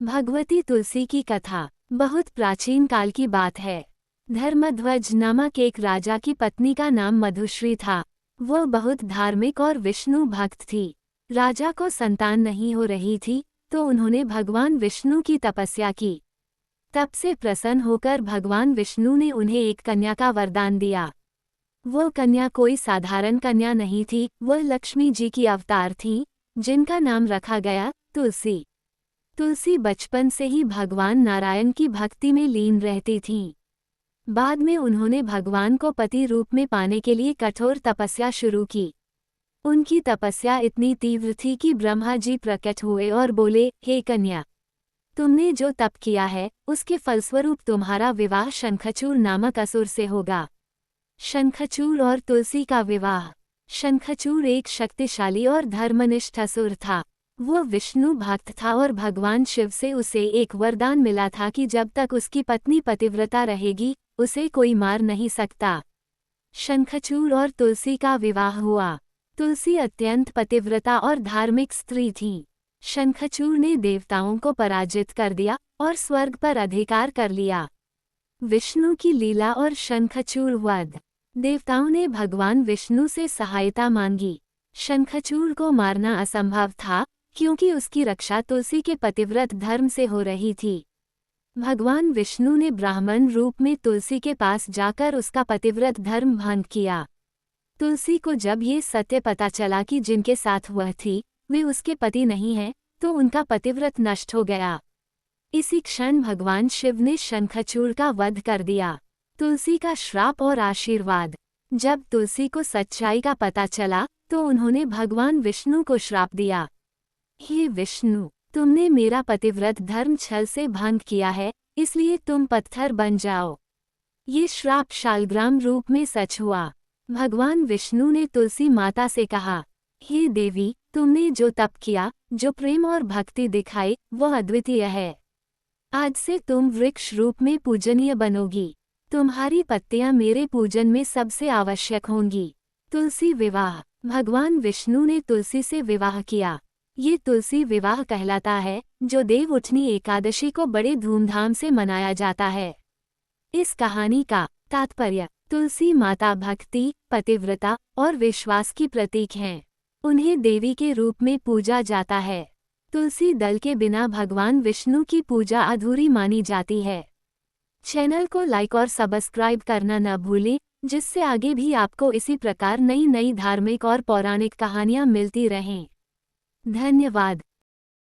भगवती तुलसी की कथा बहुत प्राचीन काल की बात है। धर्मध्वज नामक एक राजा की पत्नी का नाम मधुश्री था। वह बहुत धार्मिक और विष्णु भक्त थी। राजा को संतान नहीं हो रही थी, तो उन्होंने भगवान विष्णु की तपस्या की। तब से प्रसन्न होकर भगवान विष्णु ने उन्हें एक कन्या का वरदान दिया। वो कन्या कोई साधारण कन्या नहीं थी, वह लक्ष्मी जी की अवतार थी, जिनका नाम रखा गया तुलसी। तुलसी बचपन से ही भगवान नारायण की भक्ति में लीन रहती थीं। बाद में उन्होंने भगवान को पति रूप में पाने के लिए कठोर तपस्या शुरू की। उनकी तपस्या इतनी तीव्र थी कि ब्रह्मा जी प्रकट हुए और बोले, हे कन्या, तुमने जो तप किया है उसके फलस्वरूप तुम्हारा विवाह शंखचूड़ नामक असुर से होगा। शंखचूड़ और तुलसी का विवाह। शंखचूड़ एक शक्तिशाली और धर्मनिष्ठ असुर था। वो विष्णु भक्त था और भगवान शिव से उसे एक वरदान मिला था कि जब तक उसकी पत्नी पतिव्रता रहेगी, उसे कोई मार नहीं सकता। शंखचूड़ और तुलसी का विवाह हुआ। तुलसी अत्यंत पतिव्रता और धार्मिक स्त्री थी। शंखचूड़ ने देवताओं को पराजित कर दिया और स्वर्ग पर अधिकार कर लिया। विष्णु की लीला और शंखचूड़ वध। देवताओं ने भगवान विष्णु से सहायता मांगी। शंखचूड़ को मारना असंभव था, क्योंकि उसकी रक्षा तुलसी के पतिव्रत धर्म से हो रही थी। भगवान विष्णु ने ब्राह्मण रूप में तुलसी के पास जाकर उसका पतिव्रत धर्म भंग किया। तुलसी को जब ये सत्य पता चला कि जिनके साथ वह थी वे उसके पति नहीं हैं, तो उनका पतिव्रत नष्ट हो गया। इसी क्षण भगवान शिव ने शंखचूड़ का वध कर दिया। तुलसी का श्राप और आशीर्वाद। जब तुलसी को सच्चाई का पता चला तो उन्होंने भगवान विष्णु को श्राप दिया, हे विष्णु, तुमने मेरा पतिव्रत धर्म छल से भंग किया है, इसलिए तुम पत्थर बन जाओ। ये श्राप शालग्राम रूप में सच हुआ। भगवान विष्णु ने तुलसी माता से कहा, हे देवी, तुमने जो तप किया, जो प्रेम और भक्ति दिखाई, वह अद्वितीय है। आज से तुम वृक्ष रूप में पूजनीय बनोगी। तुम्हारी पत्तियां मेरे पूजन में सबसे आवश्यक होंगी। तुलसी विवाह। भगवान विष्णु ने तुलसी से विवाह किया। ये तुलसी विवाह कहलाता है, जो देव उठनी एकादशी को बड़े धूमधाम से मनाया जाता है। इस कहानी का तात्पर्य। तुलसी माता भक्ति, पतिव्रता और विश्वास की प्रतीक हैं। उन्हें देवी के रूप में पूजा जाता है। तुलसी दल के बिना भगवान विष्णु की पूजा अधूरी मानी जाती है। चैनल को लाइक और सब्सक्राइब करना न भूलें, जिससे आगे भी आपको इसी प्रकार नई नई धार्मिक और पौराणिक कहानियाँ मिलती रहें। धन्यवाद।